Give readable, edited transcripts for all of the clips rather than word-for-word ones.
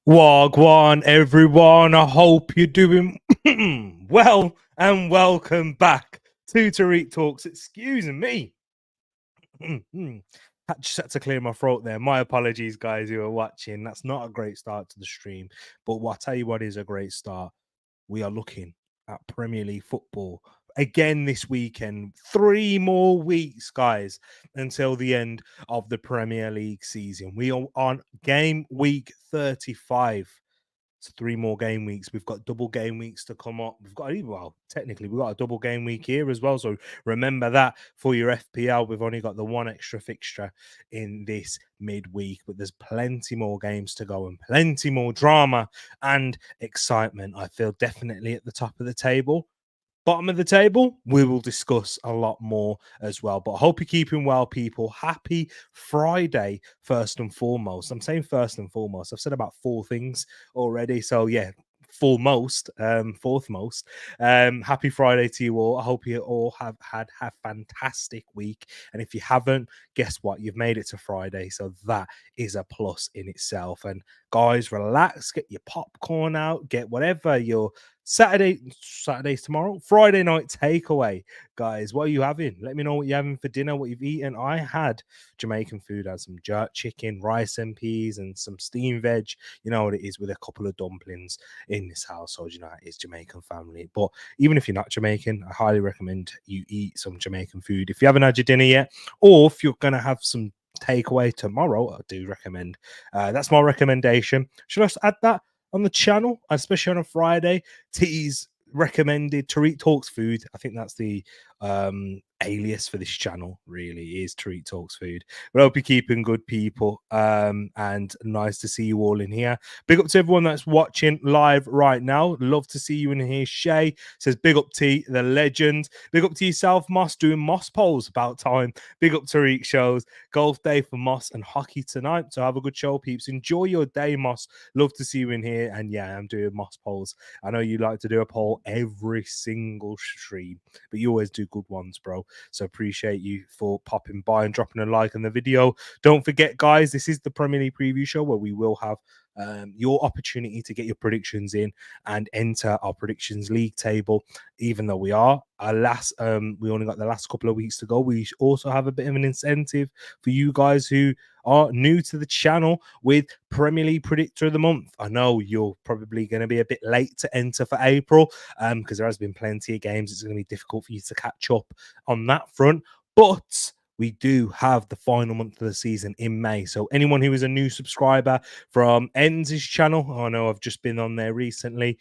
Wagwan, everyone. I hope you're doing well, and welcome back to Tereak Talks. Excuse me. I just had to clear my throat there. My apologies, guys, who are watching. That's not a great start to the stream, but I'll tell you what is a great start. We are looking at Premier League football again this weekend. 3 more weeks, guys, until the end of the Premier League season. We are on game week 35. It's 3 more game weeks. We've got double game weeks to come up. Technically, we've got a double game week here as well. So remember that for your FPL. We've only got the one extra fixture in this midweek, but there's plenty more games to go and plenty more drama and excitement. I feel definitely at the top of the table. Bottom of the table, we will discuss a lot more as well. But I hope you're keeping well, people. Happy Friday, first and foremost. I'm saying first and foremost. I've said about 4 things already. So, yeah, fourth most. Happy Friday to you all. I hope you all have had a fantastic week. And if you haven't, guess what? You've made it to Friday. So that is a plus in itself. And guys, relax, get your popcorn out, get whatever your Saturday's tomorrow, Friday night takeaway, guys. What are you having? Let me know what you're having for dinner, what you've eaten. I had Jamaican food. I had some jerk chicken, rice and peas, and some steamed veg. You know what it is with a couple of dumplings in this household. You know, it is Jamaican family. But even if you're not Jamaican, I highly recommend you eat some Jamaican food. If you haven't had your dinner yet, or if you're going to have some takeaway tomorrow, I do recommend. That's my recommendation. Should I add that on the channel, especially on a Friday? T's recommended Tereak Talks Food. I think that's the alias for this channel, really, is Tereak Talks Food. But I hope you're keeping good, people, and nice to see you all in here. Big up to everyone that's watching live right now. Love to see you in here. Shay says, big up to the legend. Big up to yourself, Moss, doing Moss polls, about time. Big up Tereak shows. Golf day for Moss and hockey tonight. So have a good show, peeps. Enjoy your day, Moss. Love to see you in here. And yeah, I'm doing Moss polls. I know you like to do a poll every single stream, but you always do good ones, bro. So appreciate you for popping by and dropping a like on the video. Don't forget, guys, this is the Premier League preview show where we will have your opportunity to get your predictions in and enter our predictions league table. Even though we only got the last couple of weeks to go, we also have a bit of an incentive for you guys who are new to the channel with Premier League Predictor of the Month. I know you're probably going to be a bit late to enter for April because there has been plenty of games. It's going to be difficult for you to catch up on that front, but we do have the final month of the season in May. So anyone who is a new subscriber from Enz's channel, I know I've just been on there recently.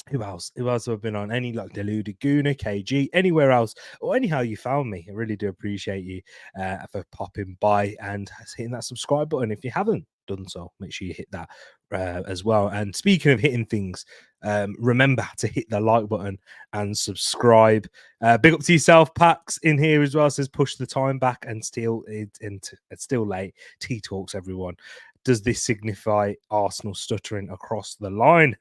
Who else? Who else have I been on? Any like Deluded Guna, KG, anywhere else, or anyhow you found me. I really do appreciate you for popping by and hitting that subscribe button. If you haven't done so, make sure you hit that as well. And speaking of hitting things, remember to hit the like button and subscribe. Big up to yourself, Pax in here as well. Says push the time back and it's still late. T Talks, everyone. Does this signify Arsenal stuttering across the line?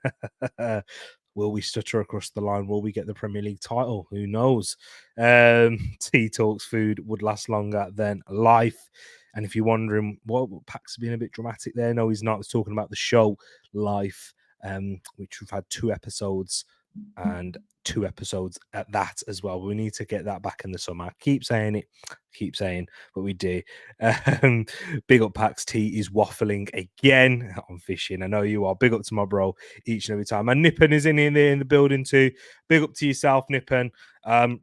Will we stutter across the line? Will we get the Premier League title? Who knows? T Talks Food would last longer than life. And if you're wondering, what Pax being a bit dramatic there? No, he's not. He's talking about the show Life, which we've had 2 episodes and 2 episodes at that as well. We need to get that back in the summer. I keep saying, but we do. Um, Big up Pax T is waffling again on fishing. I know you are. Big up to my bro each and every time. And Nippon is in the building too. Big up to yourself, Nippon.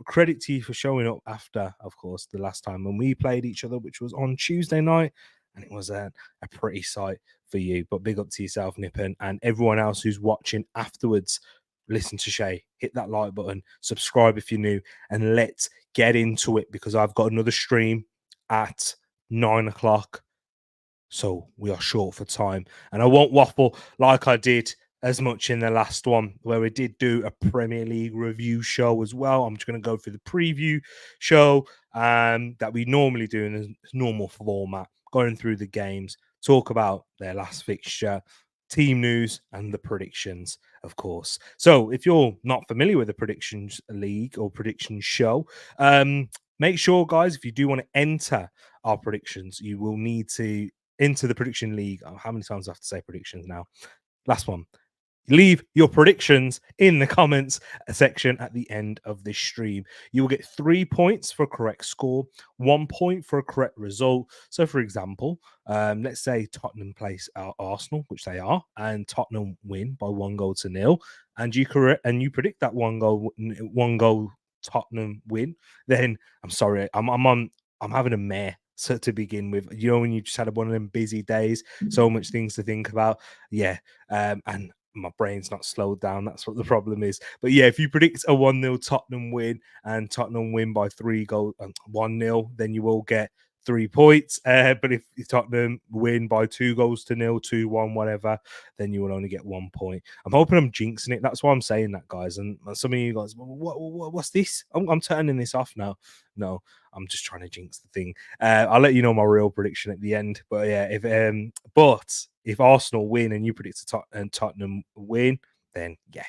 Credit to you for showing up after, of course, the last time when we played each other, which was on Tuesday night, and it was a pretty sight for you. But big up to yourself, Nippon, and everyone else who's watching afterwards. Listen to Shay, hit that like button, subscribe if you're new, and let's get into it because I've got another stream at 9 o'clock. So we are short for time. And I won't waffle like I did as much in the last one, where we did do a Premier League review show as well. I'm just going to go through the preview show that we normally do in a normal format, going through the games, talk about their last fixture, team news, and the predictions, of course. So if you're not familiar with the predictions league or predictions show, make sure, guys, if you do want to enter our predictions, you will need to into the prediction league. Oh, how many times do I have to say predictions now? Last one. Leave your predictions in the comments section at the end of this stream. You will get 3 points for a correct score, 1 point for a correct result. So, for example, let's say Tottenham plays Arsenal, which they are, and Tottenham win by 1-0, and you predict that one goal Tottenham win. Then I'm sorry, I'm having a mare. So to begin with, you know, when you just had one of them busy days, so much things to think about. Yeah, and my brain's not slowed down. That's what the problem is. But yeah, if you predict a 1-0 Tottenham win and Tottenham win by 3 goals, 1-0, then you will get 3 points. But if Tottenham win by 2-0, 2-1, whatever, then you will only get 1 point. I'm hoping I'm jinxing it. That's why I'm saying that, guys. And some of you guys, what's this? I'm turning this off now. No, I'm just trying to jinx the thing. I'll let you know my real prediction at the end. But yeah, if Arsenal win and you predict Tottenham win, then yeah,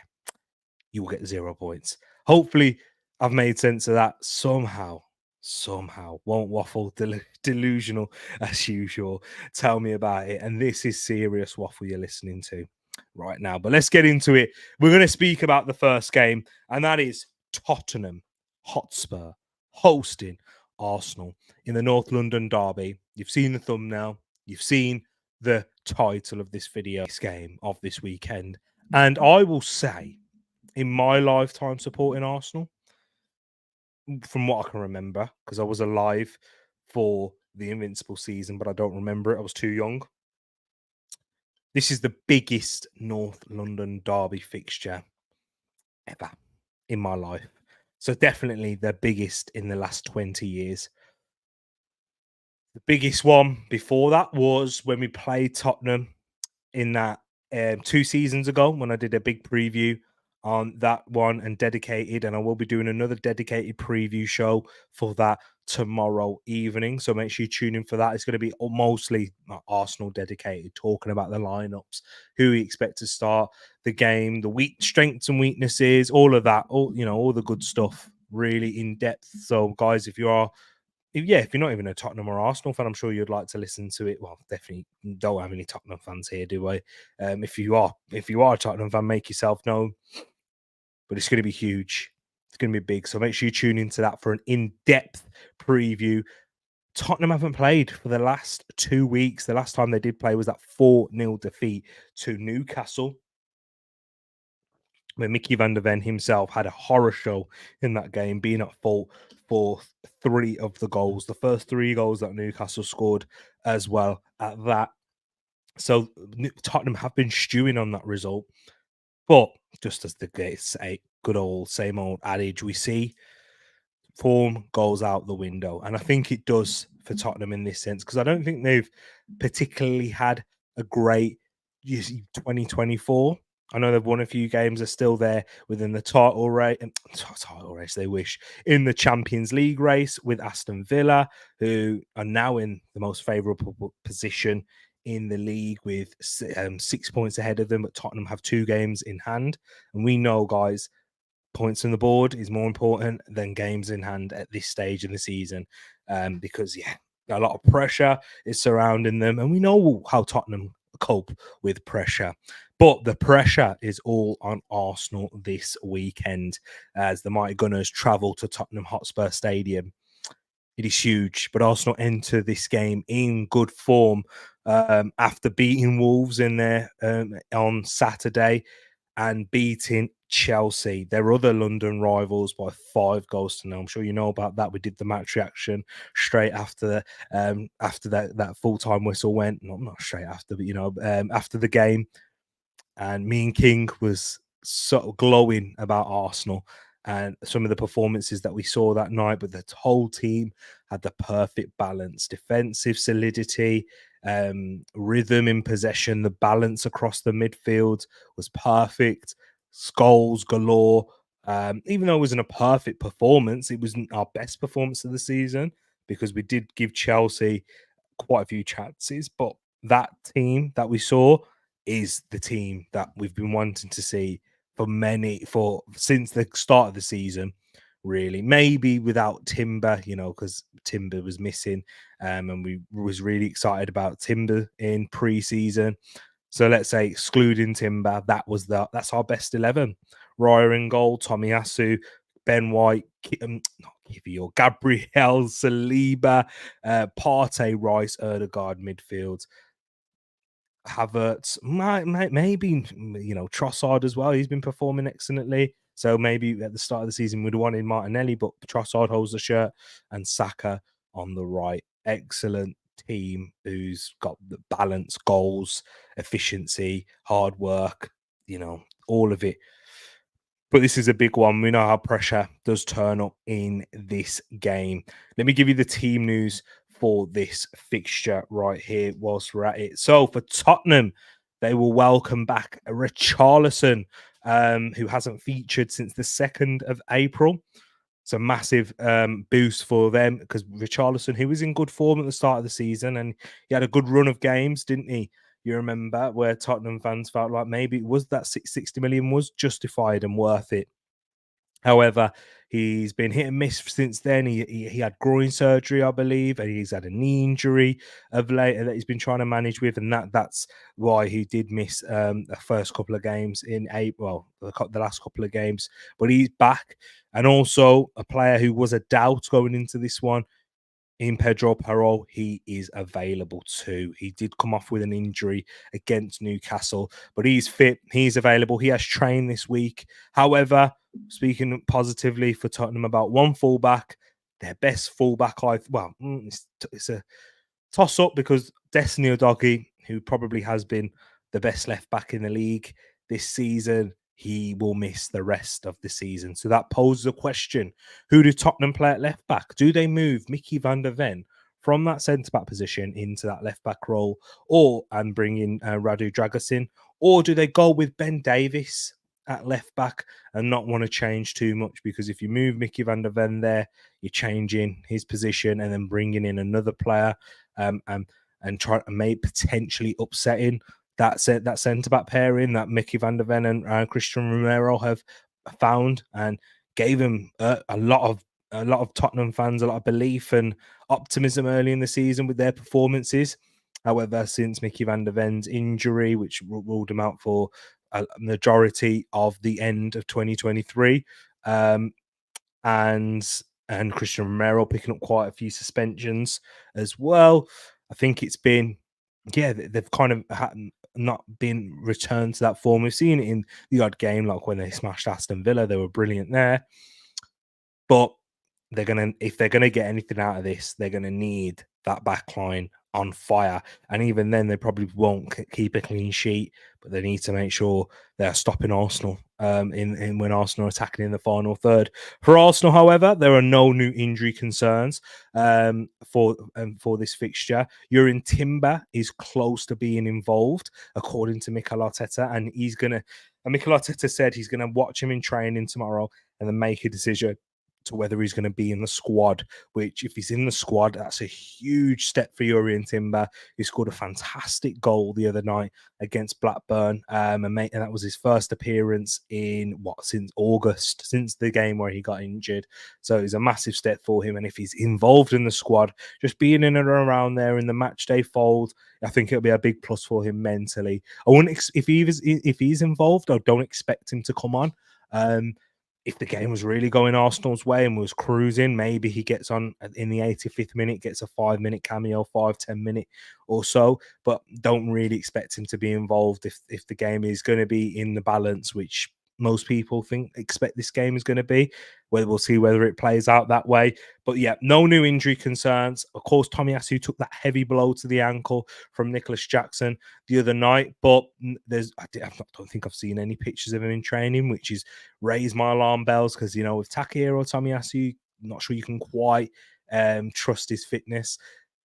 you will get 0 points. Hopefully, I've made sense of that somehow. Won't waffle, delusional as usual. Tell me about it. And this is serious waffle you're listening to right now. But let's get into it. We're going to speak about the first game, and that is Tottenham Hotspur hosting Arsenal in the North London derby. You've seen the thumbnail. You've seen the title of this video, this game of this weekend. And I will say, in my lifetime supporting Arsenal, from what I can remember, because I was alive for the Invincible season, but I don't remember it. I was too young. This is the biggest North London derby fixture ever in my life. So definitely the biggest in the last 20 years. The biggest one before that was when we played Tottenham in that 2 seasons ago when I did a big preview on that one and dedicated, and I will be doing another dedicated preview show for that tomorrow evening. So make sure you tune in for that. It's going to be mostly Arsenal dedicated, talking about the lineups, who we expect to start the game, the weak strengths and weaknesses, all of that, all the good stuff, really in depth. So guys, if you're not even a Tottenham or Arsenal fan, I'm sure you'd like to listen to it. Well, definitely don't have any Tottenham fans here, do I? If you are a Tottenham fan, make yourself known. But it's going to be huge. It's going to be big. So make sure you tune into that for an in-depth preview. Tottenham haven't played for the last 2 weeks. The last time they did play was that 4-0 defeat to Newcastle, where Mickey van der Ven himself had a horror show in that game, being at fault for 3 of the goals. The first 3 goals that Newcastle scored as well at that. So Tottenham have been stewing on that result. But just as the good old same old adage we see, form goes out the window. And I think it does for Tottenham in this sense, because I don't think they've particularly had a great 2024. I know they've won a few games, are still there within the title race. They wish, in the Champions League race with Aston Villa, who are now in the most favourable position in the league with 6 points ahead of them, but Tottenham have 2 games in hand. And we know, guys, points on the board is more important than games in hand at this stage in the season, because a lot of pressure is surrounding them, and we know how Tottenham cope with pressure. But the pressure is all on Arsenal this weekend as the Mighty Gunners travel to Tottenham Hotspur Stadium. It is huge, but Arsenal enter this game in good form after beating Wolves in there on Saturday and beating Chelsea, their other London rivals, by 5 goals to nil. I'm sure you know about that. We did the match reaction straight after that full time whistle went. Not straight after, but after the game. And me and King was sort of glowing about Arsenal and some of the performances that we saw that night. But the whole team had the perfect balance: defensive solidity, rhythm in possession, the balance across the midfield was perfect. Goals galore. Even though it wasn't a perfect performance, it wasn't our best performance of the season because we did give Chelsea quite a few chances. But that team that we saw is the team that we've been wanting to see since the start of the season. Really, maybe without Timber, because Timber was missing, and we was really excited about Timber in pre-season. So let's say excluding Timber, that's our best 11. Raya in goal, Tomiyasu, Ben White, not Kivior, Gabriel, Saliba, Partey, Rice, Erdegaard midfield. Havertz, maybe Trossard as well. He's been performing excellently. So maybe at the start of the season we'd have wanted Martinelli, but Trossard holds the shirt and Saka on the right. Excellent team who's got the balance, goals, efficiency, hard work, all of it. But this is a big one. We know how pressure does turn up in this game. Let me give you the team news for this fixture right here whilst we're at it. So for Tottenham, they will welcome back Richarlison, who hasn't featured since the 2nd of April. It's a massive boost for them because Richarlison, who was in good form at the start of the season, and he had a good run of games, didn't he? You remember where Tottenham fans felt like maybe it was that 60 million was justified and worth it. However, he's been hit and miss since then. He had groin surgery, I believe, and he's had a knee injury of late that he's been trying to manage with, and that's why he did miss the first couple of games in April, the last couple of games. But he's back, and also a player who was a doubt going into this one, in Pedro Porro, he is available too. He did come off with an injury against Newcastle, but he's fit. He's available. He has trained this week. However, speaking positively for Tottenham about one fullback, their best fullback, it's a toss-up because Destiny Udogie, who probably has been the best left-back in the league this season, he will miss the rest of the season. So that poses a question. Who do Tottenham play at left back? Do they move Mickey van der Ven from that centre back position into that left back role and bring in Radu Dragusin? Or do they go with Ben Davies at left back and not want to change too much? Because if you move Mickey van der Ven there, you're changing his position and then bringing in another player and try to make potentially upsetting that centre back pairing that Mickey van der Ven and Christian Romero have found, and gave him a lot of Tottenham fans a lot of belief and optimism early in the season with their performances. However, since Mickey van der Ven's injury, which ruled him out for a majority of the end of 2023, and Christian Romero picking up quite a few suspensions as well, I think it's been, they've kind of not been returned to that form. We've seen it in the odd game, like when they smashed Aston Villa, they were brilliant there. But if they're gonna get anything out of this, they're gonna need that back line on fire. And even then, they probably won't keep a clean sheet, but they need to make sure they're stopping Arsenal in when Arsenal are attacking in the final third. For Arsenal, however, there are no new injury concerns for this fixture. Jurrien Timber is close to being involved, according to Mikel Arteta, and Mikel Arteta said he's gonna watch him in training tomorrow and then make a decision to whether he's going to be in the squad, which if he's in the squad, that's a huge step for Jurrien Timber. He scored a fantastic goal the other night against Blackburn, and that was his first appearance since August, since the game where he got injured. So it's a massive step for him, and if he's involved in the squad, just being in and around there in the match day fold, I think it'll be a big plus for him mentally. I wouldn't if he's involved, I don't expect him to come on. If the game was really going Arsenal's way and was cruising, maybe he gets on in the 85th minute, gets a 5-minute cameo, 5-10 minute or so, but don't really expect him to be involved if the game is going to be in the balance, which most people expect this game is going to be. We'll see whether it plays out that way. But yeah, no new injury concerns. Of course, Tomiyasu took that heavy blow to the ankle from Nicholas Jackson the other night, but I don't think I've seen any pictures of him in training, which is raised my alarm bells because, with Takahiro Tomiyasu, I'm not sure you can quite trust his fitness.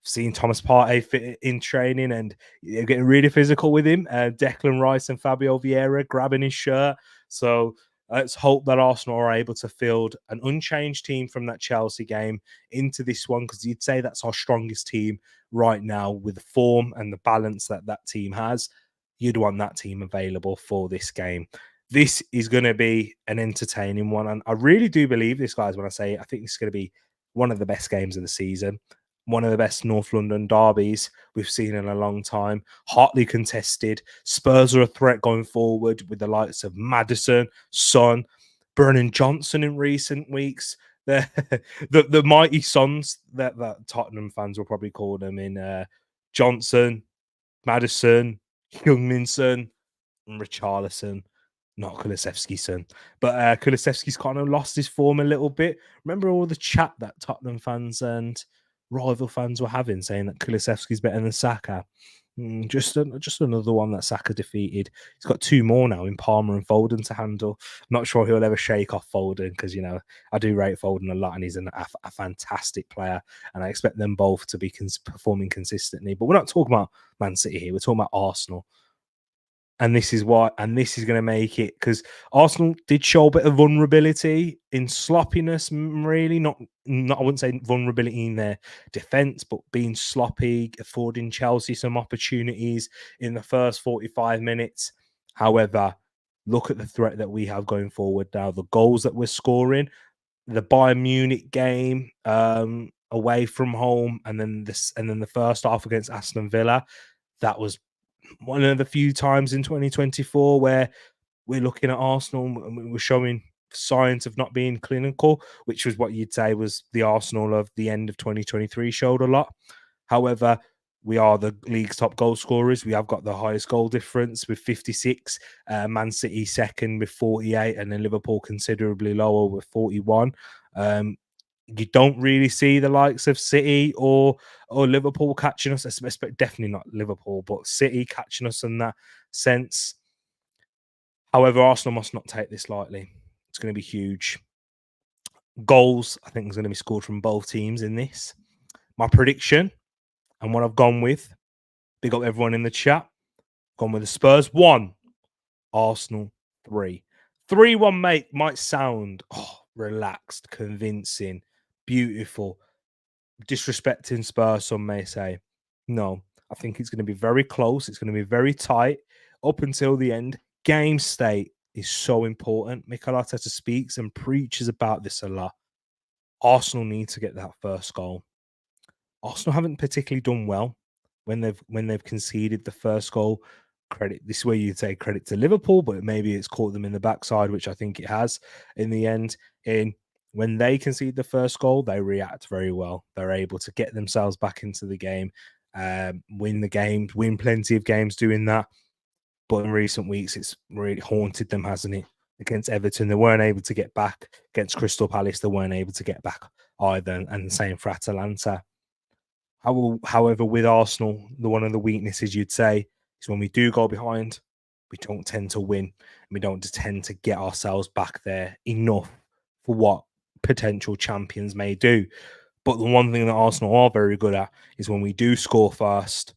I've seen Thomas Partey fit in training and they're getting really physical with him. Declan Rice and Fabio Vieira grabbing his shirt. So let's hope that Arsenal are able to field an unchanged team from that Chelsea game into this one, because you'd say that's our strongest team right now with the form and the balance that team has. You'd want that team available for this game. This is going to be an entertaining one. And I really do believe this, guys, when I say I think this is going to be one of the best games of the season. One of the best North London derbies we've seen in a long time. Hotly contested. Spurs are a threat going forward with the likes of Maddison, Son, Brennan Johnson in recent weeks. The mighty sons that Tottenham fans will probably call them in Johnson, Maddison, Heung-min-son, and Richarlison. Not Kulusevski's son. But Kulusevski's kind of lost his form a little bit. Remember all the chat that Tottenham fans and rival fans were having, saying that Kulusevski's better than Saka? Just another one that Saka defeated. He's got two more now in Palmer and Foden to handle. I'm not sure he'll ever shake off Foden because, I do rate Foden a lot and he's a fantastic player. And I expect them both to be performing consistently. But we're not talking about Man City here. We're talking about Arsenal. And this is going to make it, because Arsenal did show a bit of vulnerability in sloppiness, really. Not I wouldn't say vulnerability in their defence, but being sloppy, affording Chelsea some opportunities in the first 45 minutes. However, look at the threat that we have going forward now. The goals that we're scoring, the Bayern Munich game away from home, and then the first half against Aston Villa, that was one of the few times in 2024 where we're looking at Arsenal and we're showing signs of not being clinical, which was what you'd say was the Arsenal of the end of 2023 showed a lot. However, we are the league's top goal scorers. We have got the highest goal difference with 56. Man City second with 48, and then Liverpool considerably lower with 41. You don't really see the likes of City or Liverpool catching us. Definitely not Liverpool, but City catching us in that sense. However, Arsenal must not take this lightly. It's going to be huge. Goals, I think, is going to be scored from both teams in this. My prediction and what I've gone with, big up everyone in the chat, gone with the Spurs 1, Arsenal 3. 3-1, mate, might sound relaxed, convincing, beautiful, disrespecting Spurs, some may say. No, I think it's going to be very close. It's going to be very tight up until the end. Game state is so important. Mikel Arteta speaks and preaches about this a lot. Arsenal need to get that first goal. Arsenal haven't particularly done well when they've conceded the first goal. This is where you'd say credit to Liverpool, but maybe it's caught them in the backside, which I think it has in the end. When they concede the first goal, they react very well. They're able to get themselves back into the game, win the games, win plenty of games doing that. But in recent weeks, it's really haunted them, hasn't it? Against Everton, they weren't able to get back. Against Crystal Palace, they weren't able to get back either. And the same for Atalanta. However, with Arsenal, one of the weaknesses you'd say is when we do go behind, we don't tend to win. We don't tend to get ourselves back there enough for what potential champions may do. But the one thing that Arsenal are very good at is when we do score first,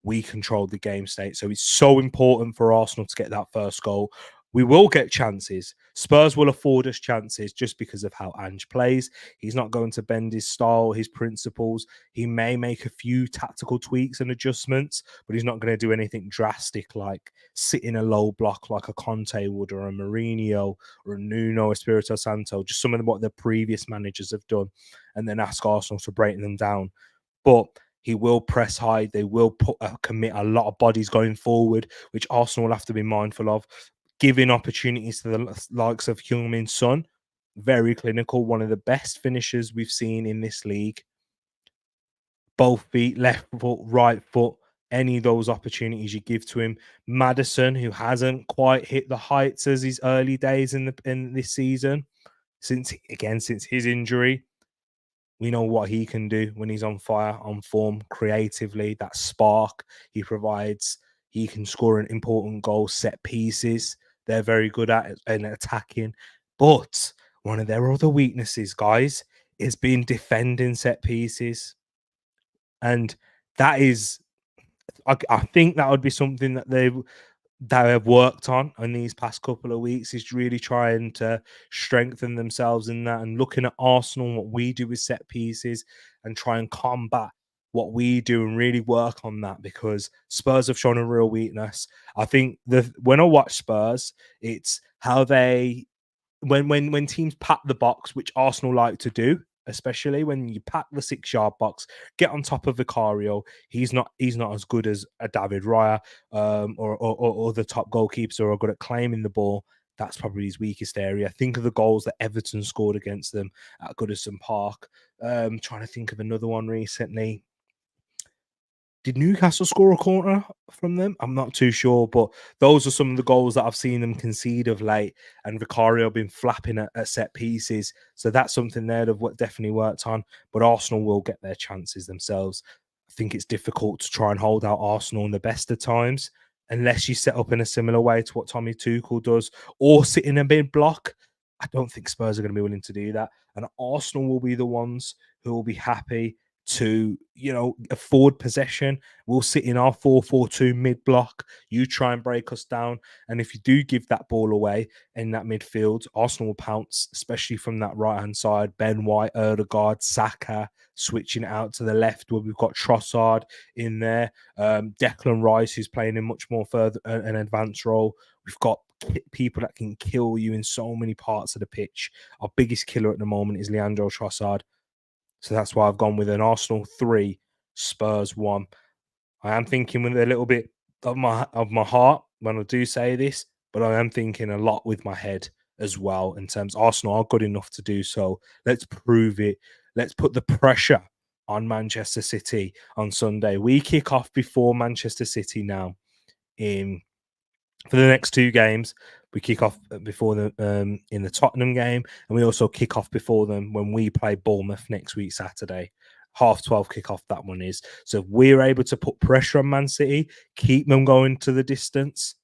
we control the game state. So it's so important for Arsenal to get that first goal. We will get chances. Spurs will afford us chances just because of how Ange plays. He's not going to bend his style, his principles. He may make a few tactical tweaks and adjustments, but he's not going to do anything drastic like sit in a low block like a Conte would, or a Mourinho, or a Nuno Espirito Santo, just some of what the previous managers have done, and then ask Arsenal to break them down. But he will press high. They will commit a lot of bodies going forward, which Arsenal will have to be mindful of. Giving opportunities to the likes of Heung-min Son, very clinical, one of the best finishers we've seen in this league. Both feet, left foot, right foot, any of those opportunities you give to him. Maddison, who hasn't quite hit the heights as his early days in this season, since his injury. We know what he can do when he's on fire, on form, creatively. That spark he provides. He can score an important goal, set pieces. They're very good at it and attacking. But one of their other weaknesses, guys, is being defending set pieces. And that is, I think that would be something that they have worked on in these past couple of weeks, is really trying to strengthen themselves in that, and looking at Arsenal and what we do with set pieces and try and combat what we do and really work on that, because Spurs have shown a real weakness. I think when I watch Spurs, it's how they when teams pack the box, which Arsenal like to do, especially when you pack the 6-yard box, get on top of Vicario. He's not as good as a David Raya or the top goalkeepers who are good at claiming the ball. That's probably his weakest area. Think of the goals that Everton scored against them at Goodison Park. Trying to think of another one recently. Did Newcastle score a corner from them? I'm not too sure, but those are some of the goals that I've seen them concede of late, and Vicario been flapping at set pieces. So that's something there that what definitely worked on. But Arsenal will get their chances themselves. I think it's difficult to try and hold out Arsenal in the best of times unless you set up in a similar way to what Tommy Tuchel does, or sit in a mid block. I don't think Spurs are going to be willing to do that. And Arsenal will be the ones who will be happy to, afford possession. We'll sit in our 4-4-2 mid block. You try and break us down. And if you do give that ball away in that midfield, Arsenal will pounce, especially from that right-hand side. Ben White, Odegaard, Saka, switching it out to the left where we've got Trossard in there. Declan Rice, who's playing in much more further an advanced role. We've got people that can kill you in so many parts of the pitch. Our biggest killer at the moment is Leandro Trossard. So that's why I've gone with an Arsenal 3, Spurs 1. I am thinking with a little bit of my heart when I do say this, but I am thinking a lot with my head as well, in terms Arsenal are good enough to do so. Let's prove it. Let's put the pressure on Manchester City on Sunday. We kick off before Manchester City now for the next 2 games. We kick off before the in the Tottenham game, and we also kick off before them when we play Bournemouth next week, Saturday. 12:30 kickoff, that one is. So if we're able to put pressure on Man City, keep them going to the distance,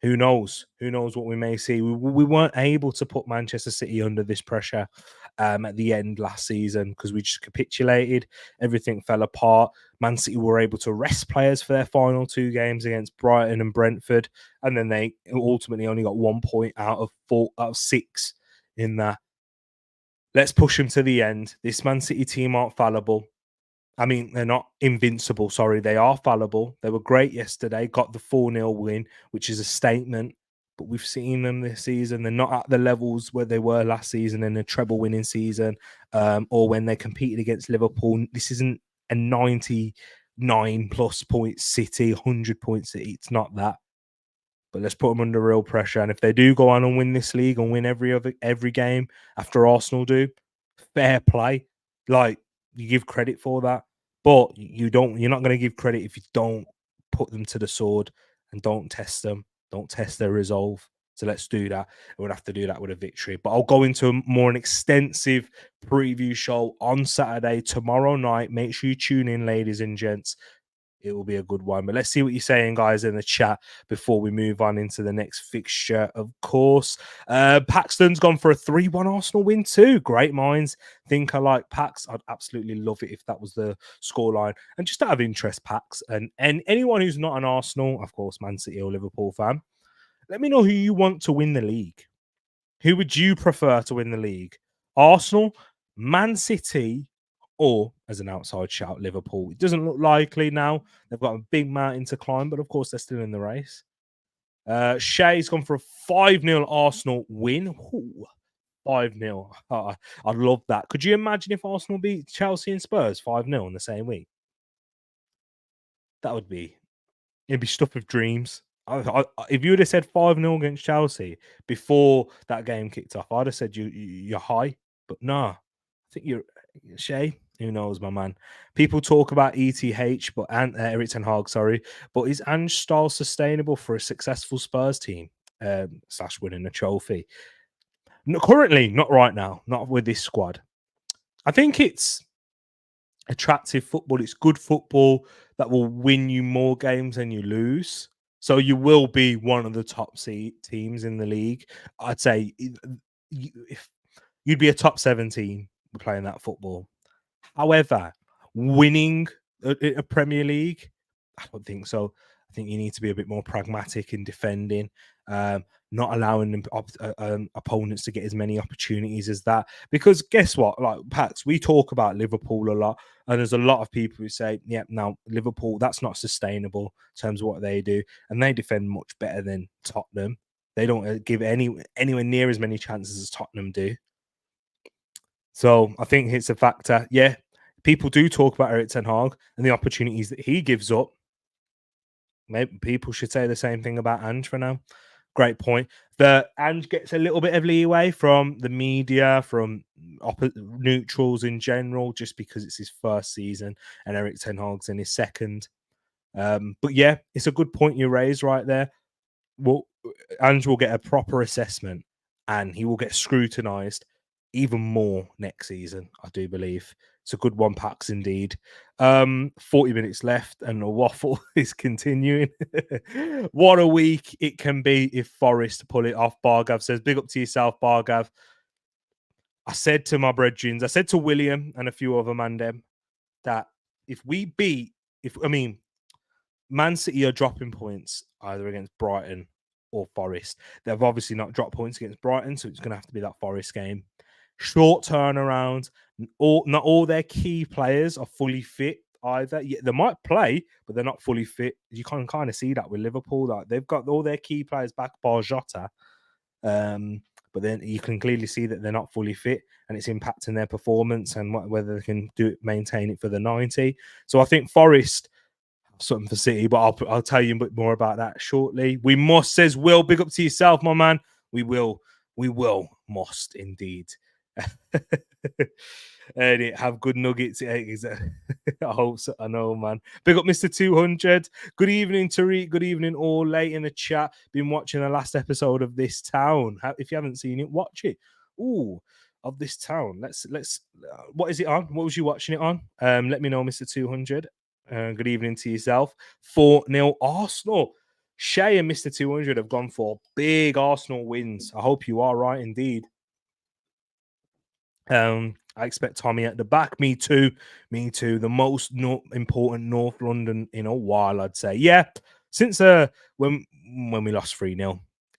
who knows? Who knows what we may see? We weren't able to put Manchester City under this pressure at the end last season because we just capitulated. Everything fell apart. Man City were able to rest players for their final 2 games against Brighton and Brentford, and then they ultimately only got 1 point out of 6 in that. Let's push them to the end. This Man City team aren't fallible. I mean, they're not invincible. Sorry, they are fallible. They were great yesterday, got the 4-0 win, which is a statement. But we've seen them this season. They're not at the levels where they were last season in a treble winning season, or when they competed against Liverpool. This isn't a 99 plus point City, 100 point City. It's not that. But let's put them under real pressure. And if they do go on and win this league and win every game after Arsenal do, fair play. Like, you give credit for that, but you're not going to give credit if you don't put them to the sword and don't test them, don't test their resolve. So let's do that. We'll have to do that with a victory. But I'll go into an extensive preview show on Saturday, tomorrow night. Make sure you tune in, ladies and gents. It will be a good one. But let's see what you're saying, guys, in the chat before we move on into the next fixture, of course. Paxton's gone for a 3-1 Arsenal win too. Great minds think alike. Pax, I'd absolutely love it if that was the scoreline. And just out of interest, Pax, and anyone who's not an Arsenal, of course, Man City or Liverpool fan, Let me know who you want to win the league. Who would you prefer to win the league? Arsenal, Man City, or as an outside shout, Liverpool? It doesn't look likely now. They've got a big mountain to climb, but of course they're still in the race. Shay's gone for a 5-0 Arsenal win. Ooh, 5-0. I'd love that. Could you imagine if Arsenal beat Chelsea and Spurs 5-0 in the same week? That would be, it'd be stuff of dreams. If you would have said 5-0 against Chelsea before that game kicked off, I'd have said you're high. But nah, I think you're Shay. Who knows, my man? People talk about ETH, but Eric Ten Hag, sorry, but is Ange style sustainable for a successful Spurs team slash winning a trophy? No, currently, not right now, not with this squad. I think it's attractive football. It's good football that will win you more games than you lose. So you will be one of the top teams in the league. I'd say if you'd be a top 7 team playing that football. However, winning a Premier League, I don't think so. I think you need to be a bit more pragmatic in defending, not allowing opponents to get as many opportunities as that. Because guess what? Like Pax, we talk about Liverpool a lot, and there's a lot of people who say, "Yeah, now Liverpool, that's not sustainable in terms of what they do, and they defend much better than Tottenham. They don't give anywhere near as many chances as Tottenham do." So I think it's a factor. Yeah, people do talk about Eric Ten Hag and the opportunities that he gives up. Maybe people should say the same thing about Ange for now. Great point. The Ange gets a little bit of leeway from the media, from neutrals in general, just because it's his first season and Eric Ten Hag's in his second. But yeah, it's a good point you raised right there. Well, Ange will get a proper assessment and he will get scrutinized even more next season, I do believe. It's a good one, Pax, indeed. 40 minutes left and the waffle is continuing. What a week it can be if Forest pull it off. Bargav says, big up to yourself, Bargav. I said to my brethrens, I said to William and a few other man them that if we beat, Man City are dropping points either against Brighton or Forest. They've obviously not dropped points against Brighton, so it's going to have to be that Forest game. Short turnaround. Not all their key players are fully fit either. Yeah, they might play, but they're not fully fit. You can kind of see that with Liverpool. Like they've got all their key players back, bar Jota. But then you can clearly see that they're not fully fit, and it's impacting their performance and whether they can maintain it for the 90. So I think Forest something for City, but I'll tell you a bit more about that shortly. We must, says Will, big up to yourself, my man. We will, must indeed. And have good nuggets. I hope so. I know, man. Big up, Mr. 200. Good evening, Tereak. Good evening, all late in the chat. Been watching the last episode of This Town. If you haven't seen it, watch it. Ooh, of This Town. Let's. What is it on? What was you watching it on? Let me know, Mr. 200. Good evening to yourself. 4-0 Arsenal. Shay and Mr. 200 have gone for big Arsenal wins. I hope you are right indeed. I expect Tommy at the back. Me too. The most important North London in a while, I'd say. Yeah, since when we lost 3-0,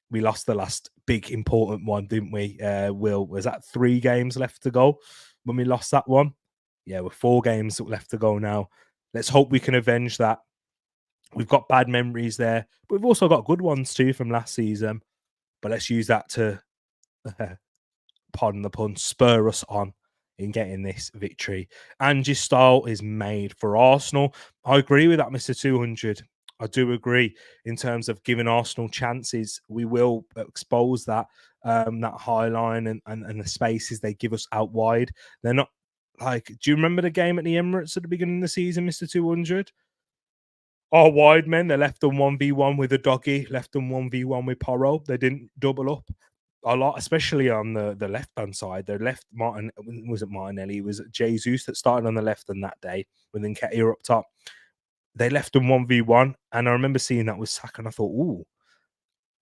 we lost the last big important one, didn't we? Will, was that 3 games left to go when we lost that one? Yeah, we're 4 games left to go now. Let's hope we can avenge that. We've got bad memories there, but we've also got good ones too from last season. But let's use that to, pardon the pun, spur us on in getting this victory. Ange's style is made for Arsenal. I agree with that, Mr. 200. I do agree in terms of giving Arsenal chances. We will expose that high line and the spaces they give us out wide. They're not like, do you remember the game at the Emirates at the beginning of the season, Mr. 200? Our wide men, they left them 1v1 with a doggy, left them 1v1 with Porro. They didn't double up a lot, especially on the left-hand side. They left Martin, it wasn't Martinelli, it was Jesus that started on the left on that day with Nketiah up top. They left them 1v1, and I remember seeing that with Saka, and I thought, ooh.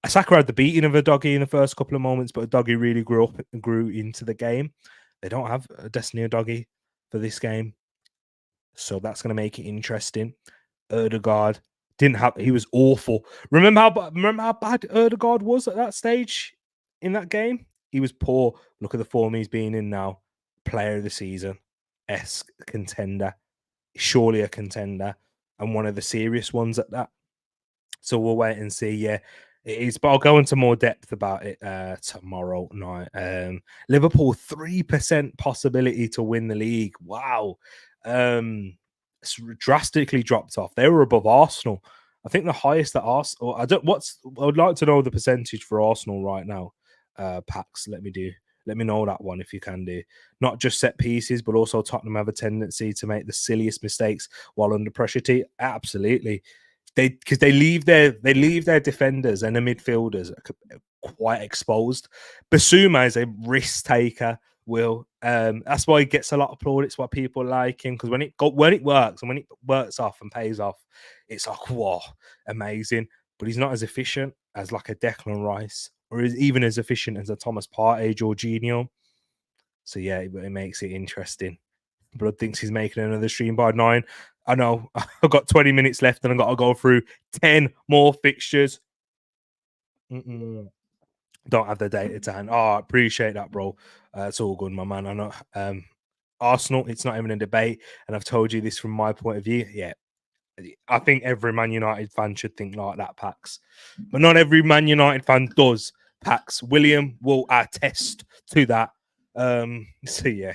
Saka had the beating of a doggy in the first couple of moments, but a doggy really grew into the game. They don't have a Destiny doggy for this game, so that's going to make it interesting. Erdegaard, Didn't have. He was awful. Remember how bad Erdegaard was at that stage in that game? He was poor. Look at the form he's been in now. Player of the season, contender, surely a contender, and one of the serious ones at that. So we'll wait and see. Yeah, it is. But I'll go into more depth about it tomorrow night. Liverpool 3% possibility to win the league. Wow. It's drastically dropped off. They were above Arsenal. I think the highest that Arsenal. I would like to know the percentage for Arsenal right now. Pax, let me know that one if you can do. Not just set pieces, but also Tottenham have a tendency to make the silliest mistakes while under pressure. Absolutely. Because they leave their defenders and the midfielders quite exposed. Basuma is a risk taker. That's why he gets a lot of applaud. It's why people like him, because when it works and when it works off and pays off, it's like, whoa, amazing. But he's not as efficient as like a Declan Rice, or even as efficient as a Thomas Partey, Jorginho. So yeah, it makes it interesting. Blood thinks he's making another stream by 9. I know. I've got 20 minutes left and I've got to go through 10 more fixtures. Don't have the data to hand. Oh, I appreciate that, bro. It's all good, my man. I know. Arsenal, it's not even a debate. And I've told you this from my point of view. Yeah. I think every Man United fan should think like that, Pax. But not every Man United fan does, Pax. William will attest to that. So, yeah.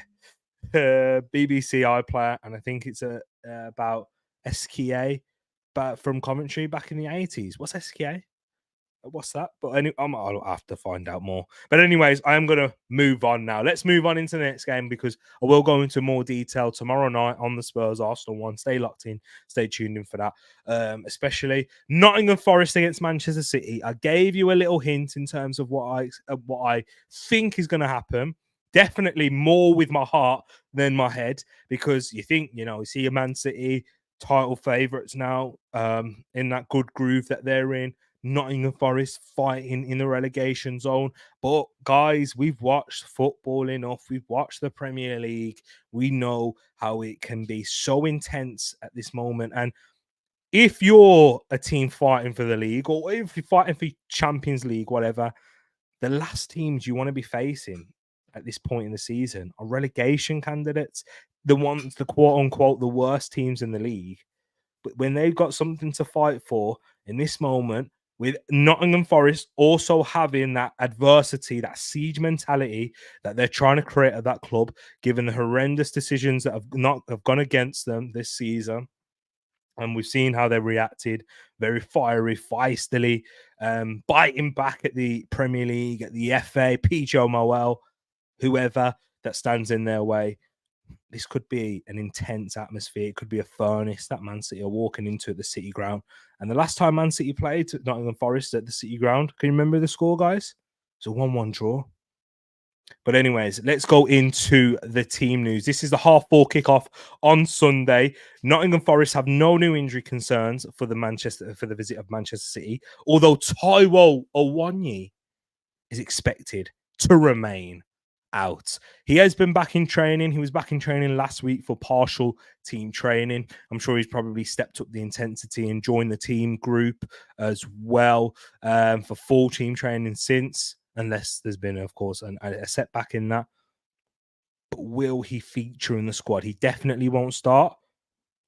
BBC iPlayer, and I think it's about SKA, but from commentary back in the 80s. What's SKA? What's that? But I'll have to find out more. But anyways, I am going to move on now. Let's move on into the next game, because I will go into more detail tomorrow night on the Spurs Arsenal one. Stay locked in. Stay tuned in for that. Especially Nottingham Forest against Manchester City. I gave you a little hint in terms of what I think is going to happen. Definitely more with my heart than my head, because you think, you see a Man City title favourites now in that good groove that they're in. Nottingham Forest fighting in the relegation zone. But guys, we've watched football enough. We've watched the Premier League. We know how it can be so intense at this moment. And if you're a team fighting for the league, or if you're fighting for Champions League, whatever, the last teams you want to be facing at this point in the season are relegation candidates. The ones, the quote unquote, the worst teams in the league. But when they've got something to fight for in this moment, with Nottingham Forest also having that adversity, that siege mentality that they're trying to create at that club, given the horrendous decisions that have gone against them this season. And we've seen how they reacted, very fiery, feistily, biting back at the Premier League, at the FA, PJ Moel, whoever that stands in their way. This could be an intense atmosphere. It could be a furnace that Man City are walking into at the City Ground. And the last time Man City played Nottingham Forest at the City Ground, can you remember the score, guys? It's a 1-1 draw. But anyways, let's go into the team news. This is the 4:30 kickoff on Sunday. Nottingham Forest have no new injury concerns for the visit of Manchester City, although Taiwo Awoniyi is expected to remain out. He has been back in training. He was back in training last week for partial team training. I'm sure he's probably stepped up the intensity and joined the team group as well for full team training since, unless there's been, of course, a setback in that. But will he feature in the squad? He definitely won't start.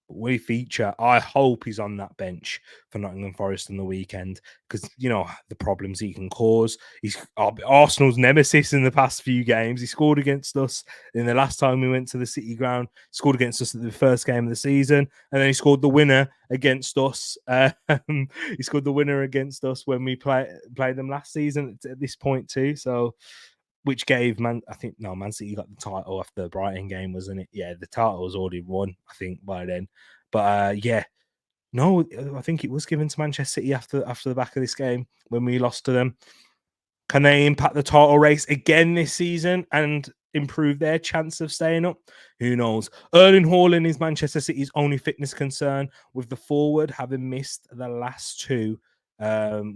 Will he feature? I hope he's on that bench for Nottingham Forest on the weekend, because the problems he can cause. He's Arsenal's nemesis in the past few games. He scored against us in the last time we went to the City Ground. Scored against us at the first game of the season, and then he scored the winner against us. He scored the winner against us when we played them last season at this point too. So, which gave Man City got the title after the Brighton game, wasn't it? Yeah, the title was already won, I think, by then. But no, I think it was given to Manchester City after the back of this game when we lost to them. Can they impact the title race again this season and improve their chance of staying up? Who knows? Erling Haaland is Manchester City's only fitness concern, with the forward having missed the last 2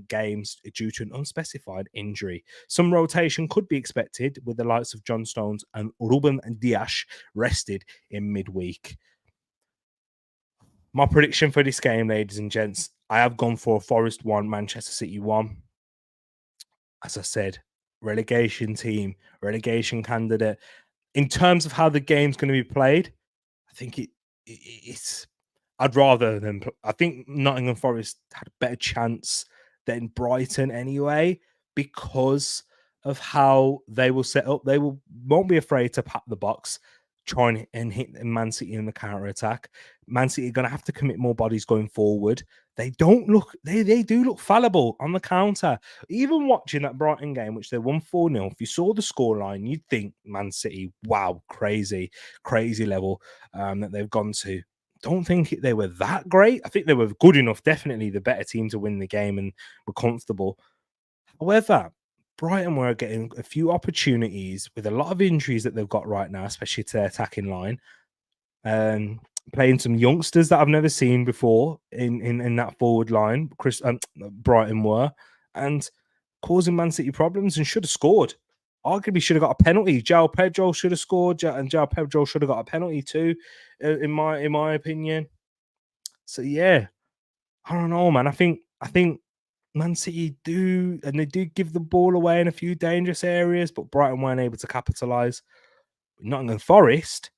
games due to an unspecified injury. Some rotation could be expected, with the likes of John Stones and Ruben Dias rested in midweek. My prediction for this game, ladies and gents, I have gone for a Forest 1, Manchester City 1. As I said, relegation team, relegation candidate. In terms of how the game's going to be played, I think it's. I'd rather than. I think Nottingham Forest had a better chance than Brighton anyway, because of how they will set up. They won't be afraid to pat the box, try and hit Man City in the counter attack. Man City are going to have to commit more bodies going forward. They don't look. They do look fallible on the counter. Even watching that Brighton game, which they won 4-0, if you saw the scoreline, you'd think Man City, wow, crazy level that they've gone to. Don't think they were that great. I think they were good enough, definitely the better team to win the game and were comfortable. However, Brighton were getting a few opportunities with a lot of injuries that they've got right now, especially to their attacking line. Playing some youngsters that I've never seen before in that forward line. Brighton were, and causing Man City problems, and should have scored. Arguably should have got a penalty. João Pedro should have scored, and João Pedro should have got a penalty too, in my opinion. So yeah, I don't know, man. I think Man City do, and they do give the ball away in a few dangerous areas, but Brighton weren't able to capitalise. Nottingham Forest,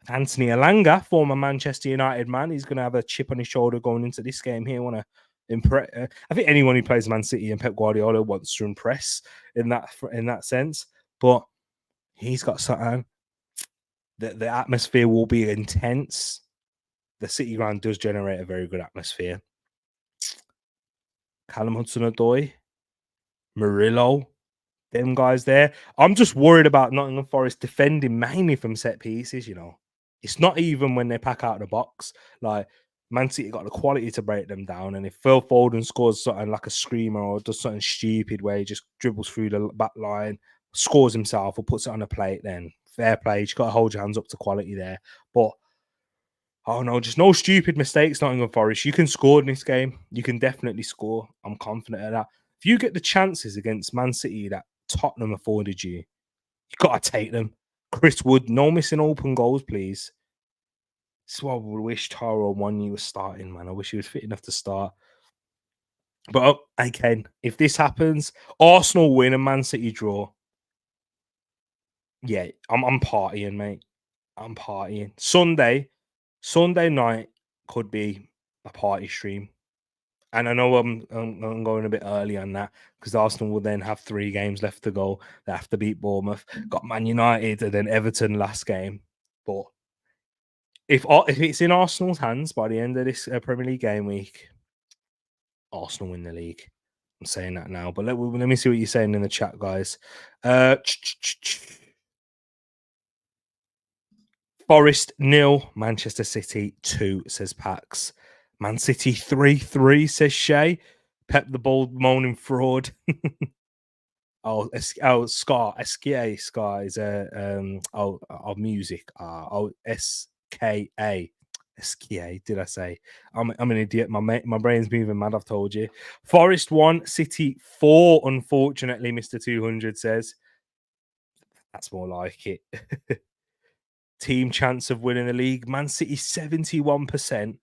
Anthony Elanga, former Manchester United man, he's going to have a chip on his shoulder going into this game here. Want to impress? I think anyone who plays Man City and Pep Guardiola wants to impress in that sense. But he's got something. The atmosphere will be intense. The City ground does generate a very good atmosphere. Callum Hudson-Odoi, Murillo, them guys there. I'm just worried about Nottingham Forest defending mainly from set pieces, you know. It's not even when they pack out the box. Like, Man City got the quality to break them down. And if Phil Foden scores something like a screamer or does something stupid where he just dribbles through the back line, scores himself or puts it on a plate, then fair play. You've got to hold your hands up to quality there. But oh no, just no stupid mistakes, Nottingham Forest. You can score in this game. You can definitely score. I'm confident of that. If you get the chances against Man City that Tottenham afforded you, you got to take them. Chris Wood, no missing open goals, please. This is what I would wish Taro Wanyi was starting, man. I wish he was fit enough to start. But again, if this happens, Arsenal win and Man City draw. Yeah, I'm partying, mate. I'm partying. Sunday night could be a party stream. And I know I'm going a bit early on that because Arsenal will then have 3 games left to go. They have to beat Bournemouth, got Man United, and then Everton last game. But if it's in Arsenal's hands by the end of this Premier League game week, Arsenal win the league. I'm saying that now. But let me see what you're saying in the chat, guys. Forest 0, Manchester City 2, says Pax. Man City 3-3, says Shay. Pep the Bold moaning fraud. Ska is of music. SKA. SKA, did I say? I'm an idiot. My brain's moving mad, I've told you. Forest 1, City 4, unfortunately, Mr. 200 says. That's more like it. Team chance of winning the league. Man City 71%,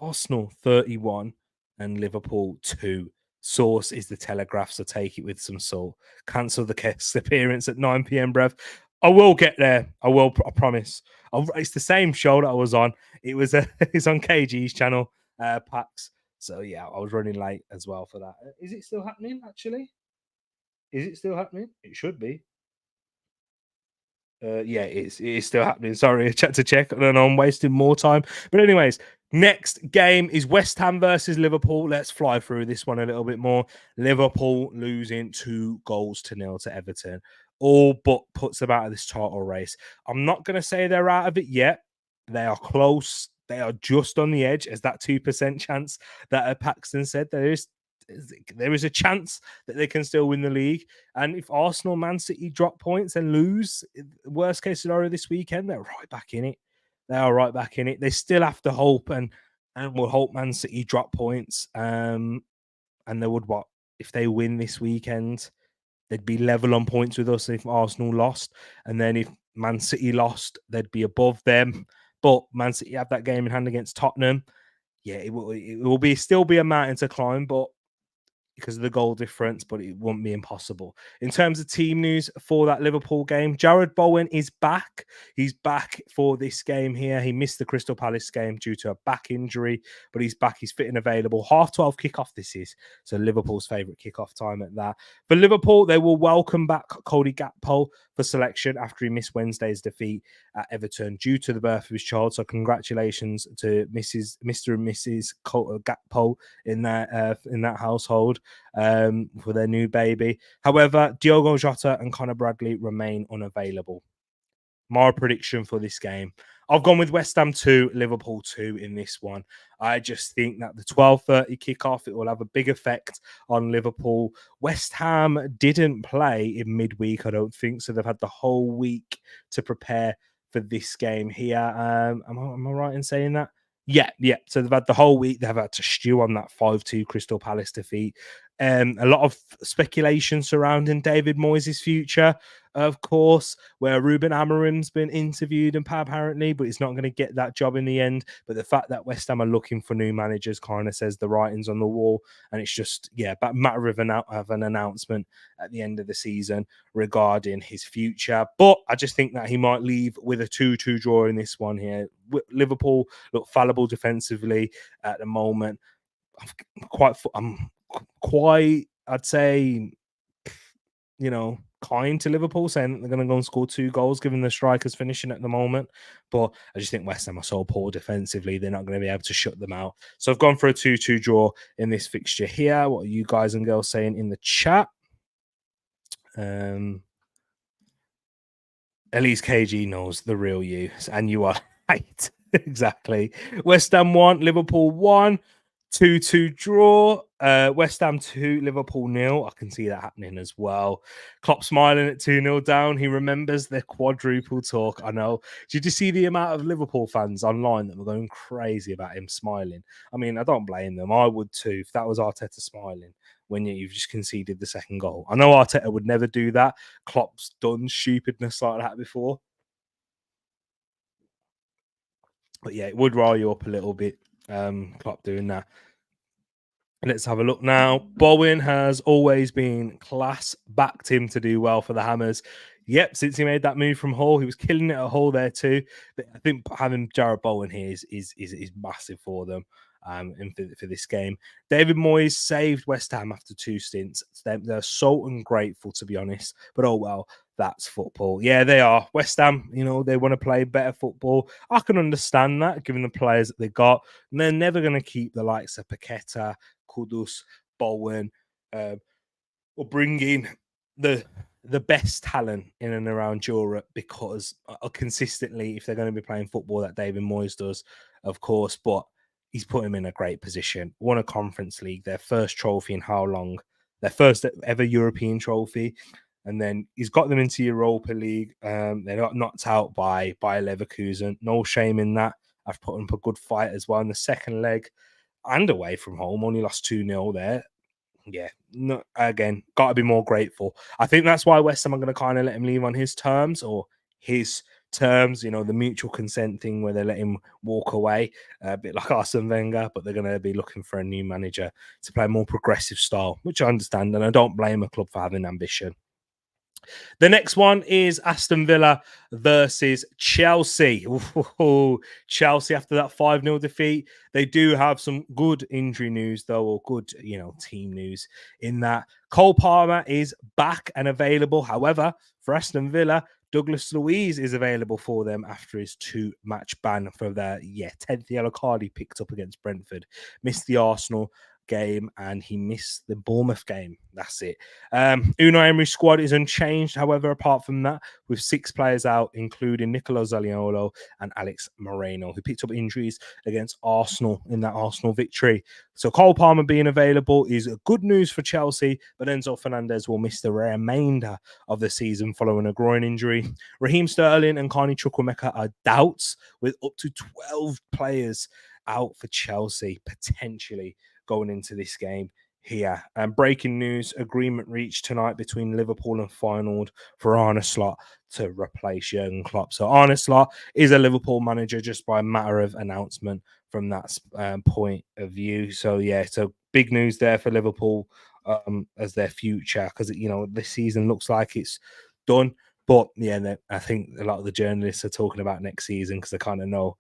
Arsenal 31, and Liverpool 2. Source is the Telegraph, so take it with some salt. Cancel the guest appearance at 9 p.m, bruv. I will get there. I will. I promise. It's the same show that I was on. It's on KG's channel, Pax. So yeah, I was running late as well for that. Is it still happening? Actually, is it still happening? It should be. Yeah, it is still happening. Sorry, I had to check. I don't know, I'm wasting more time. But anyways, next game is West Ham versus Liverpool. Let's fly through this one a little bit more. Liverpool losing 2-0 to Everton. All but puts them out of this title race. I'm not going to say they're out of it yet. They are close. They are just on the edge, as that 2% chance that Paxton said. There is a chance that they can still win the league. And if Arsenal, Man City drop points and lose, worst case scenario this weekend, they're right back in it. They are right back in it. They still have to hope and will hope Man City drop points. And they would if they win this weekend, they'd be level on points with us if Arsenal lost. And then if Man City lost, they'd be above them. But Man City have that game in hand against Tottenham. yeah, it will still be a mountain to climb, but because of the goal difference, but it won't be impossible. In terms of team news for that Liverpool game, Jared Bowen is back. He's back for this game here. He missed the Crystal Palace game due to a back injury, but he's back. He's fit and available. 12:30 kickoff this is. So Liverpool's favourite kickoff time at that. For Liverpool, they will welcome back Cody Gakpo for selection after he missed Wednesday's defeat at Everton due to the birth of his child. So congratulations to Mr. and Mrs. Gakpo in that household for their new baby. However, Diogo Jota and Conor Bradley remain unavailable. My prediction for this game, I've gone with West Ham 2, Liverpool 2 in this one. I just think that the 12:30 kickoff, it will have a big effect on Liverpool. West Ham didn't play in midweek, I don't think, so they've had the whole week to prepare for this game here. Am I right in saying that? Yeah. So they've had the whole week. They've had to stew on that 5-2 Crystal Palace defeat. A lot of speculation surrounding David Moyes' future, of course, where Ruben Amorim's been interviewed and apparently, but he's not going to get that job in the end. But the fact that West Ham are looking for new managers kind of says the writing's on the wall, and it's just a matter of an announcement at the end of the season regarding his future. But I just think that he might leave with a 2-2 draw in this one here. Liverpool look fallible defensively at the moment. I'm quite, I'd say, kind to Liverpool, saying that they're going to go and score 2 goals, given the strikers finishing at the moment. But I just think West Ham are so poor defensively, they're not going to be able to shut them out. So I've gone for a 2-2 draw in this fixture here. What are you guys and girls saying in the chat? At least KG knows the real you, and you are right. Exactly. West Ham 1, Liverpool 1. 2-2 draw. West Ham 2, Liverpool 0. I can see that happening as well. Klopp smiling at 2-0 down. He remembers the quadruple talk. I know. Did you see the amount of Liverpool fans online that were going crazy about him smiling? I mean, I don't blame them. I would too if that was Arteta smiling when you've just conceded the second goal. I know Arteta would never do that. Klopp's done stupidness like that before. But yeah, it would rile you up a little bit, Klopp doing that. Let's have a look now. Bowen has always been class. Backed him to do well for the Hammers. Yep, since he made that move from Hull, he was killing it at Hull there too. I think having Jared Bowen here is massive for them and for this game. David Moyes saved West Ham after 2 stints. They're so ungrateful, to be honest. But oh well, that's football. Yeah, they are. West Ham, they want to play better football. I can understand that, given the players that they got. And they're never going to keep the likes of Paqueta, Kudus, Bowen, or bring in the best talent in and around Europe, because consistently, if they're going to be playing football that David Moyes does, of course, but he's put him in a great position. Won a Conference League, their first trophy in how long? Their first ever European trophy. And then he's got them into Europa League. They got knocked out by Leverkusen. No shame in that. I've put them up a good fight as well in the second leg and away from home. Only lost 2-0 there. Yeah, no, again, got to be more grateful. I think that's why West Ham are going to kind of let him leave on his terms, the mutual consent thing where they let him walk away, a bit like Arsene Wenger, but they're going to be looking for a new manager to play a more progressive style, which I understand, and I don't blame a club for having ambition. The next one is Aston Villa versus Chelsea. Ooh, Chelsea, after that 5-0 defeat, they do have some good injury news, though, or good, team news in that Cole Palmer is back and available. However, for Aston Villa, Douglas Luiz is available for them after his 2-match ban for their 10th yellow card he picked up against Brentford. Missed the Arsenal game and he missed the Bournemouth game. That's it. Unai Emery's squad is unchanged, however, apart from that, with 6 players out, including Nicolo Zaniolo and Alex Moreno, who picked up injuries against Arsenal in that Arsenal victory. So Cole Palmer being available is good news for Chelsea, but Enzo Fernandez will miss the remainder of the season following a groin injury. Raheem Sterling and Carney Chukwuemeka are doubts, with up to 12 players out for Chelsea, potentially going into this game here. And breaking news, agreement reached tonight between Liverpool and Feyenoord for Arne Slot to replace Jurgen Klopp. So Arne Slot is a Liverpool manager just by a matter of announcement from that point of view. So yeah, so big news there for Liverpool as their future, because this season looks like it's done. But yeah, I think a lot of the journalists are talking about next season because they kind of know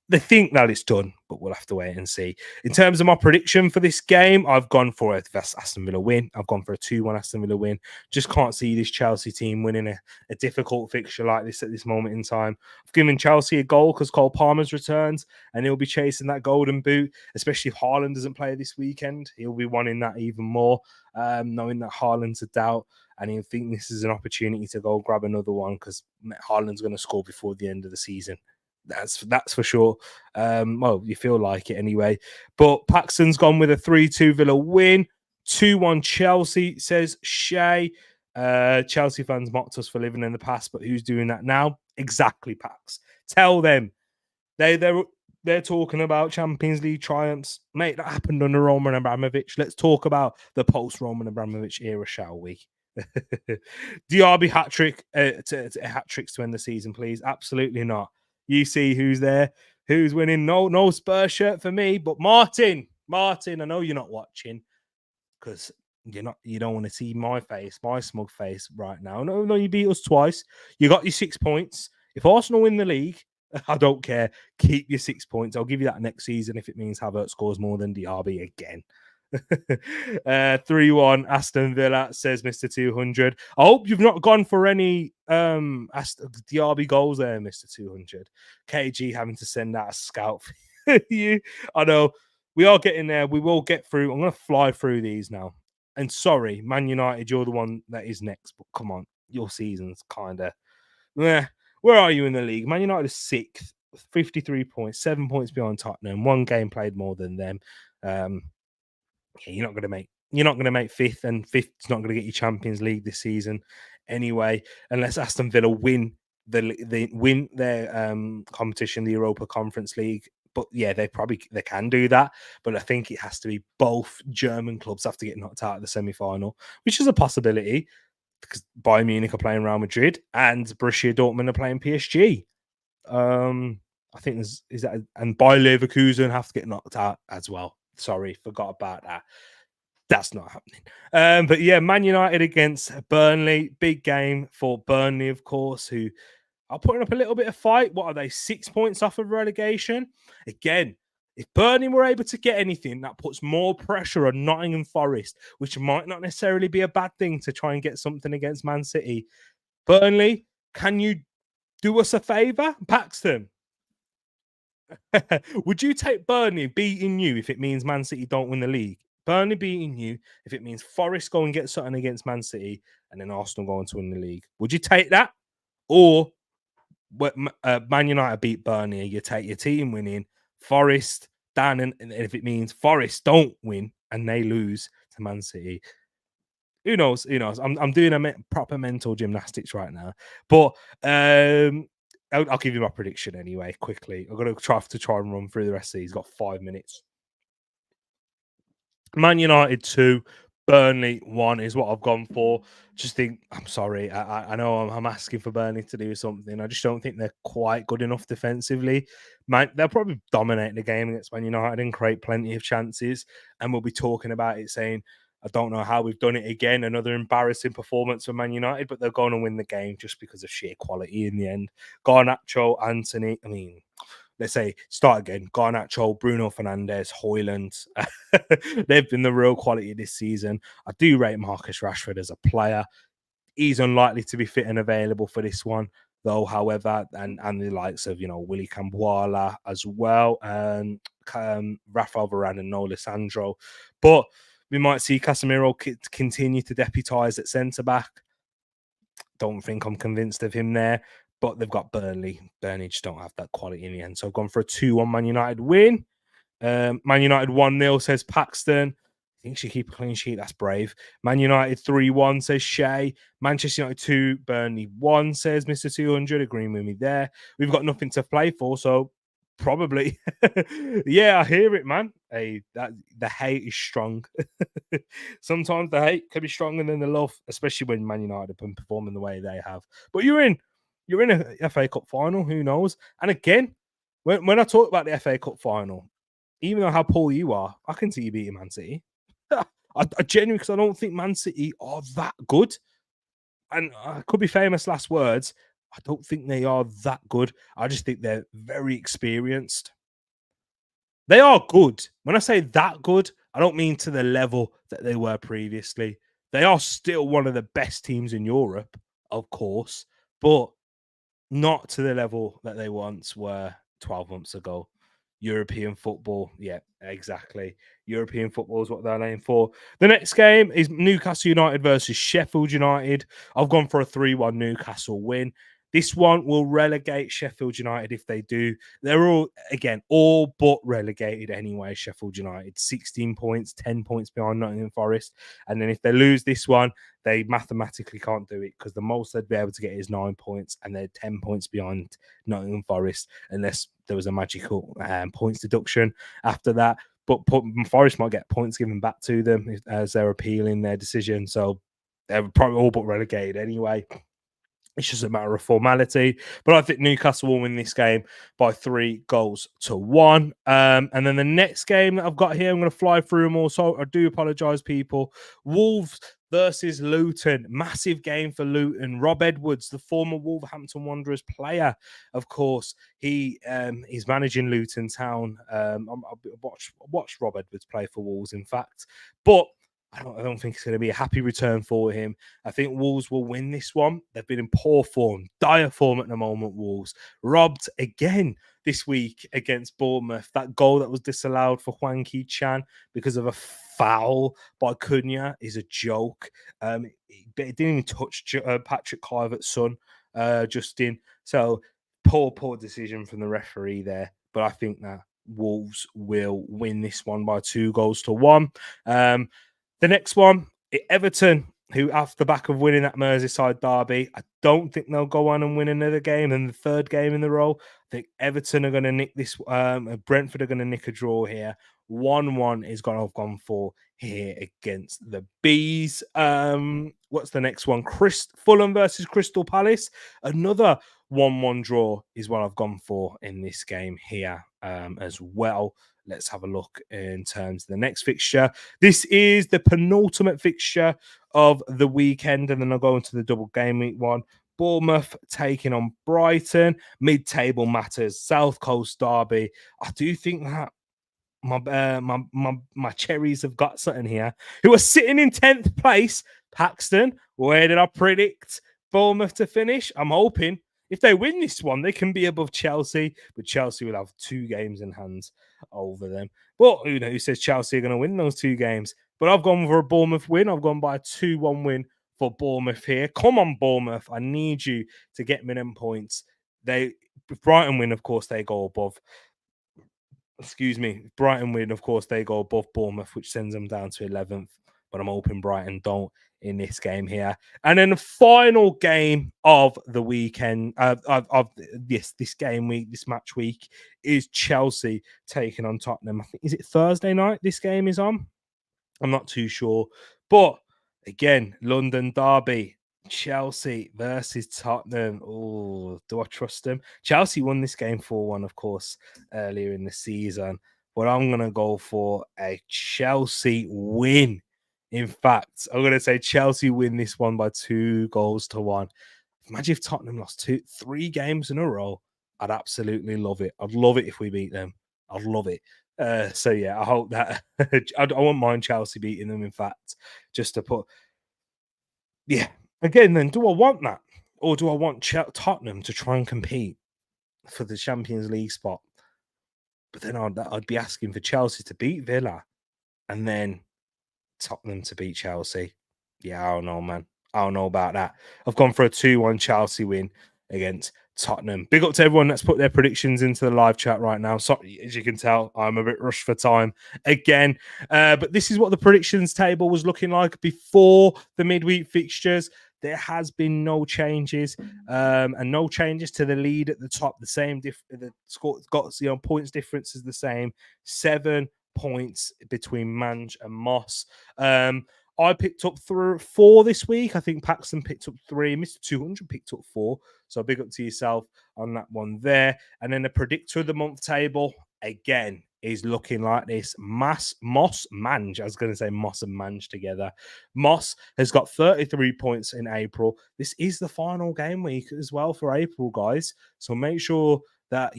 they think that it's done, but we'll have to wait and see. In terms of my prediction for this game, I've gone for a Aston Villa win. I've gone for a 2-1 Aston Villa win. Just can't see this Chelsea team winning a difficult fixture like this at this moment in time. I've given Chelsea a goal because Cole Palmer's returns, and he'll be chasing that golden boot, especially if Haaland doesn't play this weekend. He'll be wanting that even more, knowing that Haaland's a doubt. And he'll think this is an opportunity to go grab another one because Haaland's going to score before the end of the season. That's for sure. Well, you feel like it anyway. But Paxton's gone with a 3-2 Villa win. 2-1 Chelsea, says Shay. Chelsea fans mocked us for living in the past, but who's doing that now? Exactly, Pax. Tell them. They're talking about Champions League triumphs. Mate, that happened under Roman Abramovich. Let's talk about the post-Roman Abramovich era, shall we? DRB hat-trick, hat-tricks to end the season, please. Absolutely not. You see who's there, who's winning. No Spurs shirt for me, but Martin, I know you're not watching because you don't want to see my face, my smug face right now. No, you beat us twice. You got your 6 points. If Arsenal win the league, I don't care. Keep your 6 points. I'll give you that next season if it means Havertz scores more than DRB again. 3-1 Aston Villa, says Mr. 200. I hope you've not gone for any DRB goals there, Mr. 200. KG having to send out a scout for you. I know we are getting there. We will get through. I'm going to fly through these now. And sorry, Man United, you're the one that is next. But come on, your season's kind of... Where are you in the league? Man United is 6th, 53 points, 7 points behind Tottenham. 1 game played more than them. You're not going to make 5th, and 5th's not going to get you Champions League this season anyway, unless Aston Villa win their competition, the Europa Conference League. But yeah, they can do that. But I think it has to be both German clubs have to get knocked out of the semi-final, which is a possibility because Bayern Munich are playing Real Madrid and Borussia Dortmund are playing PSG. I think and Bayer Leverkusen have to get knocked out as well. Sorry, forgot about that. That's not happening. But yeah, Man United against Burnley. Big game for Burnley, of course, who are putting up a little bit of fight. What are they? 6 points off of relegation? Again, if Burnley were able to get anything, that puts more pressure on Nottingham Forest, which might not necessarily be a bad thing to try and get something against Man City. Burnley, can you do us a favour? Paxton, would you take Burnley beating you if it means Man City don't win the league? Burnley beating you if it means Forest go and get something against Man City and then Arsenal going to win the league. Would you take that? Or Man United beat Burnley, you take your team winning, Forest down, and if it means Forest don't win and they lose to Man City. Who knows? I'm doing a proper mental gymnastics right now. But I'll give you my prediction anyway, quickly. I'm going to try and run through the rest of these. Got 5 minutes. Man United 2, Burnley 1 is what I've gone for. Just think, I'm sorry. I know I'm asking for Burnley to do something. I just don't think they're quite good enough defensively. They'll probably dominate the game against Man United and create plenty of chances. And we'll be talking about it saying, I don't know how we've done it again. Another embarrassing performance for Man United, but they're going to win the game just because of sheer quality in the end. Garnacho, Anthony, let's say, start again. Garnacho, Bruno Fernandes, Højlund. They've been the real quality this season. I do rate Marcus Rashford as a player. He's unlikely to be fit and available for this one, though, however, and the likes of, Willy Cambuala as well, and Rafael Varane and Nola Sandro. But we might see Casemiro continue to deputise at centre-back. Don't think I'm convinced of him there, but they've got Burnley. Burnley just don't have that quality in the end. So I've gone for a 2-1 Man United win. Man United 1-0, says Paxton. I think she keep a clean sheet. That's brave. Man United 3-1, says Shay. Manchester United 2, Burnley 1, says Mr. 200. Agreeing with me there. We've got nothing to play for, so probably. Yeah, I hear it, man. Hey, the hate is strong. Sometimes the hate can be stronger than the love, especially when Man United have been performing the way they have. But you're in a FA Cup final. Who knows? And again, when I talk about the FA Cup final, even though how poor you are, I can see you beating Man City. I genuinely, because I don't think Man City are that good. And I could be famous last words. I don't think they are that good. I just think they're very experienced. They are good. When I say that good, I don't mean to the level that they were previously. They are still one of the best teams in Europe, of course, but not to the level that they once were 12 months ago. European football, yeah, exactly. European football is what they're aiming for. The next game is Newcastle United versus Sheffield United. I've gone for a 3-1 Newcastle win. This one will relegate Sheffield United if they do. They're all, again, all but relegated anyway. Sheffield United, 16 points, 10 points behind Nottingham Forest. And then if they lose this one, they mathematically can't do it because the most they'd be able to get is 9 points, and they're 10 points behind Nottingham Forest unless there was a magical points deduction after that. But Forest might get points given back to them as they're appealing their decision. So they're probably all but relegated anyway. It's just a matter of formality. But I think Newcastle will win this game by 3-1. And then the next game that I've got here, I'm going to fly through them all. So I do apologise, people. Wolves versus Luton. Massive game for Luton. Rob Edwards, the former Wolverhampton Wanderers player, of course, he is managing Luton Town. I watched Rob Edwards play for Wolves, in fact. But I don't think it's going to be a happy return for him. I think Wolves will win this one. They've been in poor form, dire form at the moment, Wolves. Robbed again this week against Bournemouth. That goal that was disallowed for Hwang Ki-chan because of a foul by Cunha is a joke. It didn't even touch Patrick Kluivert's son, Justin. So poor decision from the referee there. But I think that Wolves will win this one by 2-1. The next one, Everton, who after the back of winning that Merseyside derby, I don't think they'll go on and win another game and the third game in the row. I think Everton are going to nick this. Brentford are going to nick a draw here. 1-1 is going to have gone for here against the Bees. What's the next one? Fulham versus Crystal Palace. Another 1-1 draw is what I've gone for in this game here as well. Let's have a look in terms of the next fixture. This is the penultimate fixture of the weekend, and then I'll go into the double game week one. Bournemouth taking on Brighton. Mid-table matters. South Coast derby. I do think that my cherries have got something here. Who are sitting in 10th place? Paxton. Where did I predict Bournemouth to finish? I'm hoping if they win this one, they can be above Chelsea, but Chelsea will have 2 games in hands over them. But who says Chelsea are going to win those 2 games? But I've gone for a Bournemouth win. I've gone by a 2-1 win for Bournemouth here. Come on, Bournemouth. I need you to get minimum points. If Brighton win, of course, they go above. Brighton win, of course, they go above Bournemouth, which sends them down to 11th. But I'm hoping Brighton don't in this game here. And then the final game of the weekend, this game week, this match week, is Chelsea taking on Tottenham. I think, is it Thursday night this game is on? I'm not too sure. But again, London derby. Chelsea versus Tottenham. Oh, do I trust them? Chelsea won this game 4-1, of course, earlier in the season. But I'm going to go for a Chelsea win. In fact, I'm going to say Chelsea win this one by 2-1. Imagine if Tottenham lost 3 games in a row. I'd absolutely love it. I'd love it if we beat them. I'd love it. So, yeah, I hope that I won't mind Chelsea beating them, in fact, just to put. Yeah. Again, then, do I want that? Or do I want Tottenham to try and compete for the Champions League spot? But then I'd be asking for Chelsea to beat Villa and then Tottenham to beat Chelsea. Yeah, I don't know, man. I don't know about that. I've gone for a 2-1 Chelsea win against Tottenham. Big up to everyone that's put their predictions into the live chat right now. Sorry, as you can tell, I'm a bit rushed for time again. But this is what the predictions table was looking like before the midweek fixtures. There has been no changes, and no changes to the lead at the top. The same, the score got points difference is the same. 7 points between Mange and Moss. I picked up 4 this week. I think Paxton picked up 3. Mr. 200 picked up 4. So big up to yourself on that one there. And then the predictor of the month table. again is looking like this. Moss Mange, I was going to say Moss and Mange together. Moss has got 33 points in April. This is the final game week as well for April, guys. So make sure that,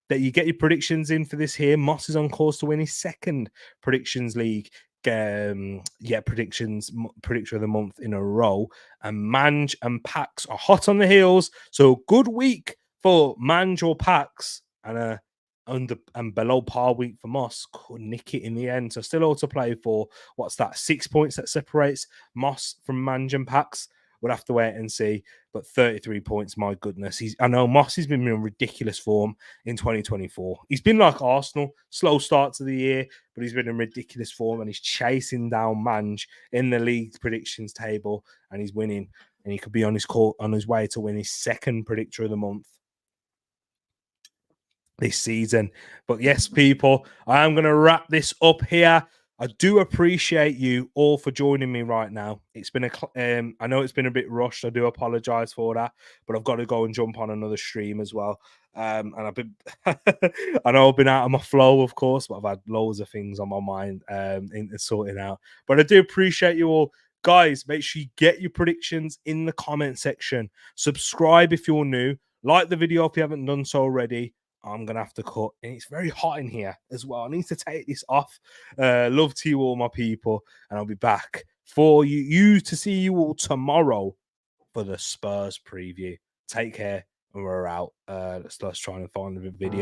that you get your predictions in for this here. Moss is on course to win his second Predictions League predictor of the month in a row. And Mange and Pax are hot on the heels. So good week for Mange or Pax, and under and below par week for Moss. Could nick it in the end. So still all to play for. What's that? 6 points that separates Moss from Mange and Pax. We'll have to wait and see. But 33 points, my goodness. I know Moss has been in ridiculous form in 2024. He's been like Arsenal, slow start to the year, but he's been in ridiculous form and he's chasing down Mange in the league predictions table and he's winning. And he could be on his way to win his second predictor of the month this season. But yes, people, I am going to wrap this up here. I do appreciate you all for joining me right now. It's been I know it's been a bit rushed. I do apologize for that, but I've got to go and jump on another stream as well. And I've been, I know I've been out of my flow, of course, but I've had loads of things on my mind in sorting out. But I do appreciate you all. Guys, make sure you get your predictions in the comment section. Subscribe if you're new. Like the video if you haven't done so already. I'm going to have to cut. And it's very hot in here as well. I need to take this off. Love to you all, my people. And I'll be back for you to see you all tomorrow for the Spurs preview. Take care. And we're out. Let's try and find the video.